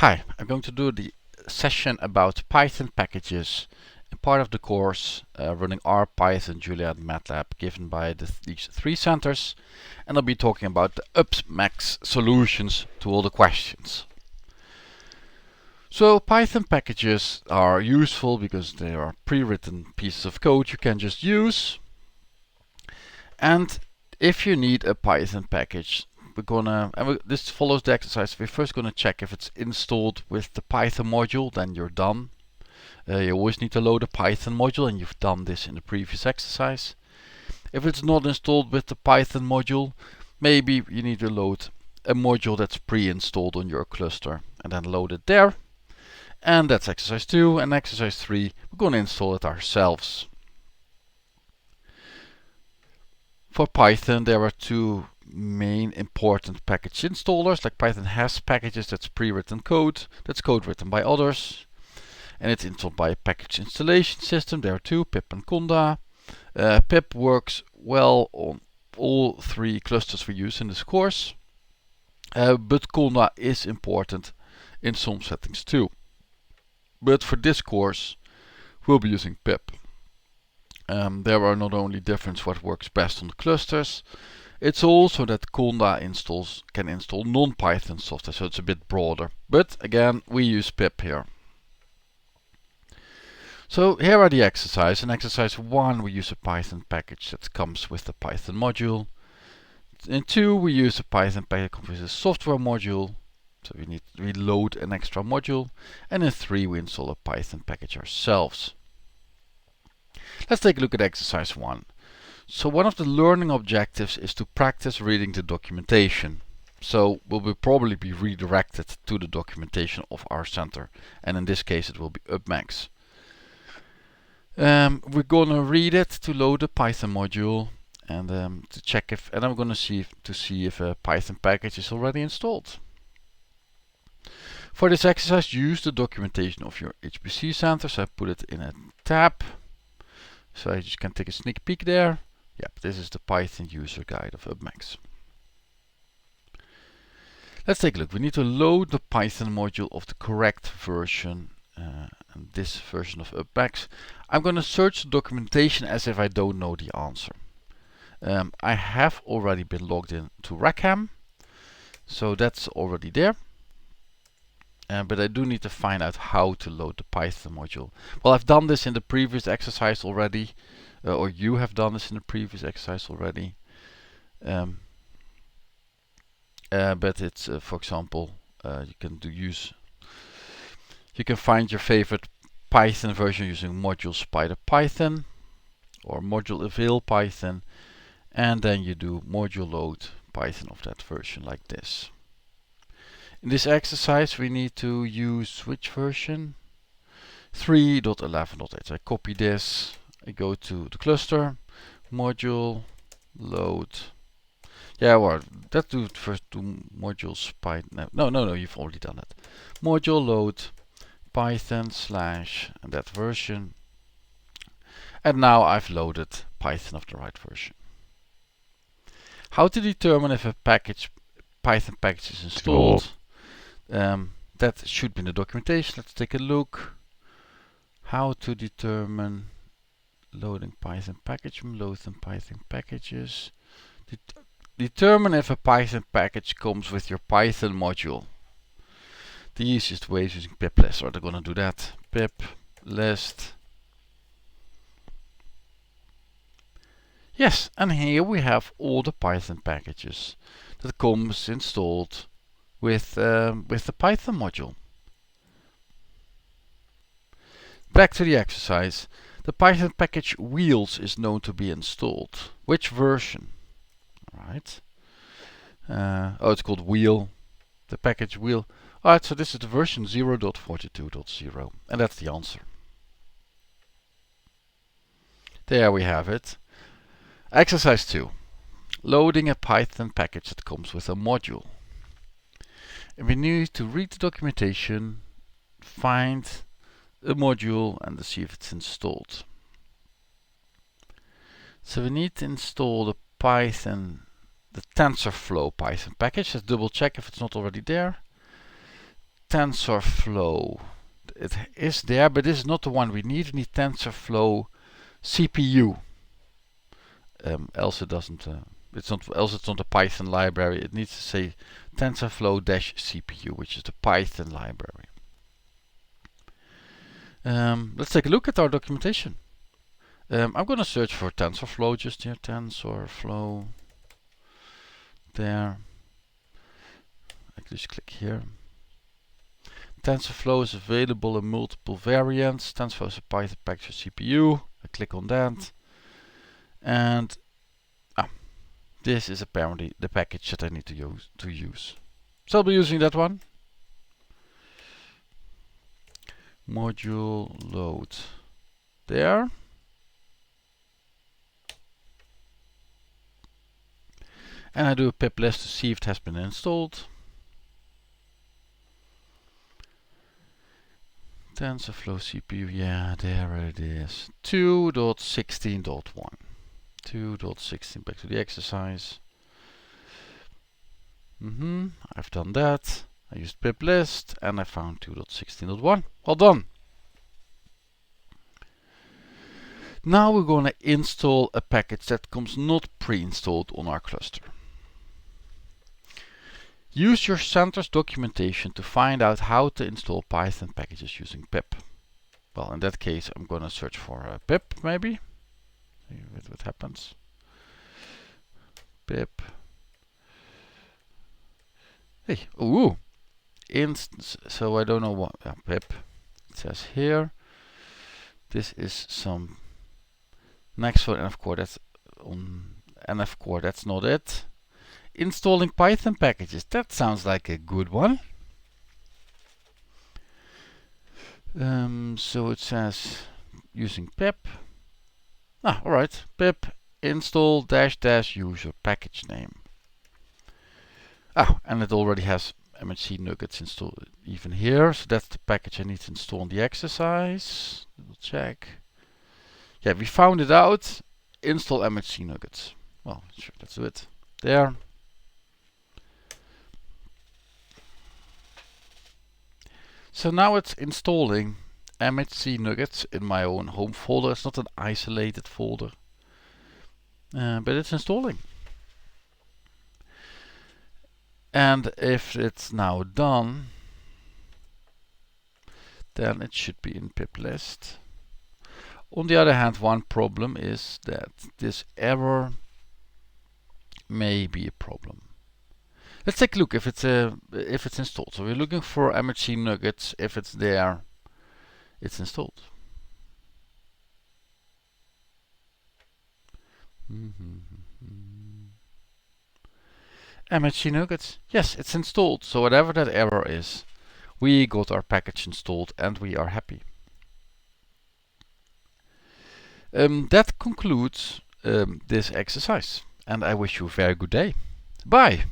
Hi, I'm going to do the session about Python packages in part of the course running R, Python, Julia, and MATLAB given by these three centers, and I'll be talking about the UPPMAX solutions to all the questions. So Python packages are useful because they are pre-written pieces of code you can just use. And if you need a Python package, this follows the exercise. We're first gonna check if it's installed with the Python module, then you're done. You always need to load a Python module, and you've done this in the previous exercise. If it's not installed with the Python module, maybe you need to load a module that's pre-installed on your cluster and then load it there. And that's exercise 2. And exercise 3, we're gonna install it ourselves. For Python, there are two main important package installers. Like Python has packages that's pre-written code, that's code written by others, and it's installed by a package installation system. There are two, pip and conda. Pip works well on all three clusters we use in this course, but conda is important in some settings too. But for this course, we'll be using pip. There are not only differences what works best on the clusters, it's also that conda can install non-Python software, so it's a bit broader. But again, we use pip here. So here are the exercises. In exercise 1, we use a Python package that comes with the Python module. In 2, we use a Python package that comes with a software module. So we load an extra module. And in 3, we install a Python package ourselves. Let's take a look at exercise 1. So one of the learning objectives is to practice reading the documentation. So we'll probably be redirected to the documentation of our center. And in this case, it will be UPPMAX. We're gonna read it to load the Python module and to check if, and I'm gonna see if a Python package is already installed. For this exercise, use the documentation of your HPC center. So I put it in a tab, so I just can take a sneak peek there. Yep, this is the Python user guide of UPPMAX. Let's take a look. We need to load the Python module of the correct version. And this version of UPPMAX. I'm going to search the documentation as if I don't know the answer. I have already been logged in to Rackham, so that's already there. But I do need to find out how to load the Python module. Well, I've done this in the previous exercise already, or you have done this in the previous exercise already. But it's, for example, you can find your favorite Python version using module spider Python or module avail Python, and then you do module load Python of that version like this. In this exercise, we need to use which version? 3.11.8. So I copy this, I go to the cluster, module load. Yeah, well, let's do first do module Python. No, you've already done that. Module load Python / and that version, and now I've loaded Python of the right version. How to determine if a Python package is installed? That should be in the documentation. Let's take a look. How to determine loading Python package, loading Python packages. Determine if a Python package comes with your Python module. The easiest way is using pip list, so they're gonna do that. Pip list. Yes, and here we have all the Python packages that comes installed with the Python module. Back to the exercise. The Python package wheels is known to be installed. Which version? Right. Oh, it's called wheel. The package wheel. Alright, so this is the version 0.42.0, and that's the answer. There we have it. Exercise 2. Loading a Python package that comes with a module. And we need to read the documentation, find a module, and see if it's installed. So we need to install the TensorFlow Python package. Let's double check if it's not already there. TensorFlow. It is there, but this is not the one we need. We need TensorFlow CPU. Else it doesn't. It's not. Else it's not a Python library. It needs to say TensorFlow-CPU, which is the Python library. Let's take a look at our documentation. I'm going to search for TensorFlow just here. TensorFlow. There. I just click here. TensorFlow is available in multiple variants. TensorFlow is a Python package CPU. I click on that. And this is apparently the package that I need to use. So I'll be using that one. Module load there. And I do a pip list to see if it has been installed. TensorFlow CPU, yeah, there it is. 2.16.1. 2.16, back to the exercise. I've done that. I used pip list and I found 2.16.1. Well done. Now we're going to install a package that comes not pre-installed on our cluster. Use your center's documentation to find out how to install Python packages using pip. Well, in that case, I'm going to search for pip, maybe. See what happens. Pip. Hey, ooh. Instance. So I don't know what. Pip. It says here. This is some next for NF core. That's on NF core. That's not it. Installing Python packages. That sounds like a good one. So it says using pip. Alright. Pip install -- user package name. And it already has MHC nuggets installed even here. So that's the package I need to install in the exercise. We'll check. Yeah, we found it out. Install MHC nuggets. Well, sure, let's do it. There. So now it's installing MHC nuggets in my own home folder. It's not an isolated folder, but it's installing. And if it's now done, then it should be in pip list. On the other hand, one problem is that this error may be a problem. Let's take a look if it's installed. So we're looking for MHC nuggets. If it's there, it's installed. MHC nuggets. Yes, it's installed. So whatever that error is, we got our package installed and we are happy. That concludes this exercise, and I wish you a very good day. Bye.